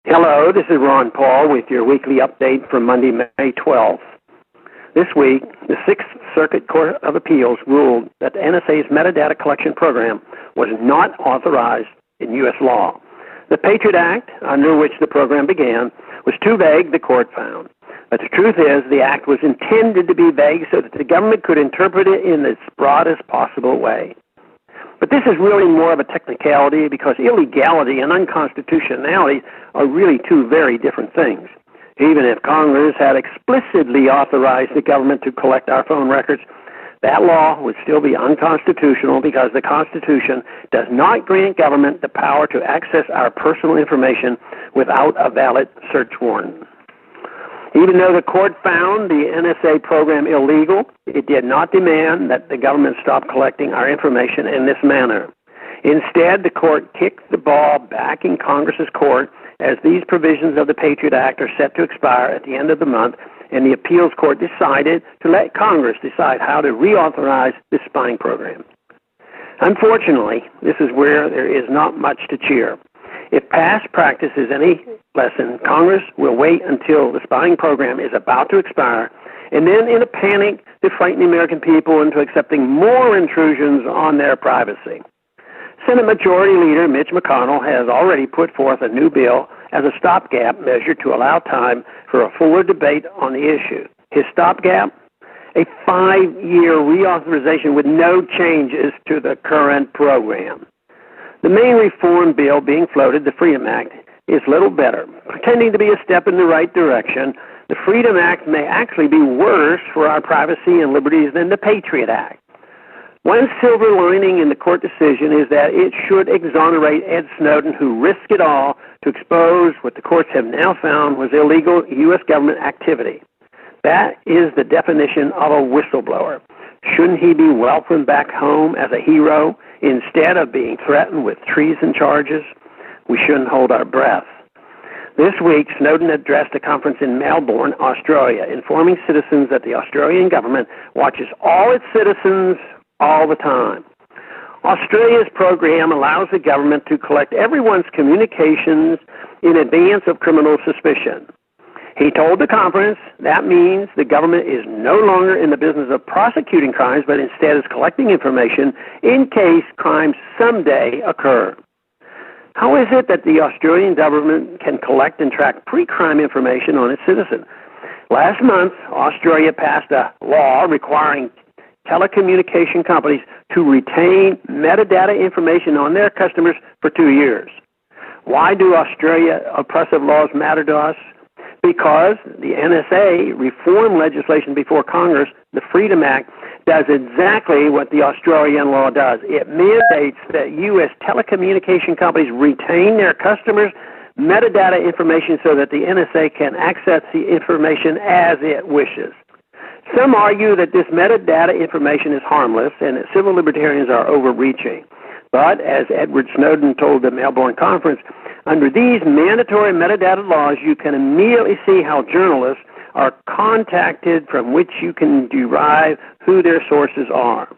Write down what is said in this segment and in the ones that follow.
Hello, this is Ron Paul with your weekly update from Monday, May 12th. This week, the Sixth Circuit Court of Appeals ruled that the NSA's metadata collection program was not authorized in U.S. law. The Patriot Act, under which the program began, was too vague, the court found. But the truth is, the act was intended to be vague so that the government could interpret it in its broadest possible way. But this is really more of a technicality because illegality and unconstitutionality are really two very different things. Even if Congress had explicitly authorized the government to collect our phone records, that law would still be unconstitutional because the Constitution does not grant government the power to access our personal information without a valid search warrant. Even though the court found the NSA program illegal, it did not demand that the government stop collecting our information in this manner. Instead, the court kicked the ball back in Congress's court as these provisions of the Patriot Act are set to expire at the end of the month, and the appeals court decided to let Congress decide how to reauthorize this spying program. Unfortunately, this is where there is not much to cheer. If past practice is any lesson, Congress will wait until the spying program is about to expire and then, in a panic, to frighten the American people into accepting more intrusions on their privacy. Senate Majority Leader Mitch McConnell has already put forth a new bill as a stopgap measure to allow time for a fuller debate on the issue. His stopgap? A 5-year reauthorization with no changes to the current program. The main reform bill being floated, the Freedom Act, is little better. Pretending to be a step in the right direction, the Freedom Act may actually be worse for our privacy and liberties than the Patriot Act. One silver lining in the court decision is that it should exonerate Ed Snowden, who risked it all to expose what the courts have now found was illegal U.S. government activity. That is the definition of a whistleblower. Shouldn't he be welcomed back home as a hero instead of being threatened with treason charges? We shouldn't hold our breath. This week, Snowden addressed a conference in Melbourne, Australia, informing citizens that the Australian government watches all its citizens all the time. Australia's program allows the government to collect everyone's communications in advance of criminal suspicion. He told the conference that means the government is no longer in the business of prosecuting crimes, but instead is collecting information in case crimes someday occur. How is it that the Australian government can collect and track pre-crime information on its citizens? Last month, Australia passed a law requiring telecommunication companies to retain metadata information on their customers for 2 years. Why do Australia oppressive laws matter to us? Because the NSA reform legislation before Congress, the Freedom Act, does exactly what the Australian law does. It mandates that U.S. telecommunication companies retain their customers' metadata information so that the NSA can access the information as it wishes. Some argue that this metadata information is harmless and that civil libertarians are overreaching. But, as Edward Snowden told the Melbourne conference, under these mandatory metadata laws, you can immediately see how journalists are contacted, from which you can derive who their sources are.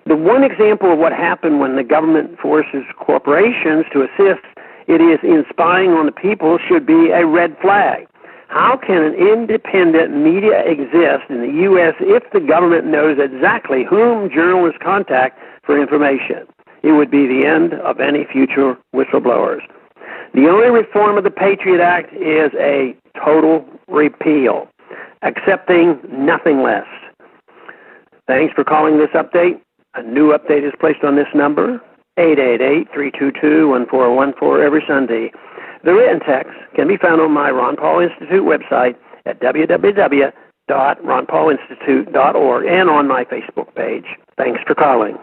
The one example of what happened when the government forces corporations to assist it is in spying on the people should be a red flag. How can an independent media exist in the U.S. if the government knows exactly whom journalists contact for information? It would be the end of any future whistleblowers. The only reform of the Patriot Act is a total repeal, accepting nothing less. Thanks for calling this update. A new update is placed on this number, 888-322-1414, every Sunday. The written text can be found on my Ron Paul Institute website at www.ronpaulinstitute.org and on my Facebook page. Thanks for calling.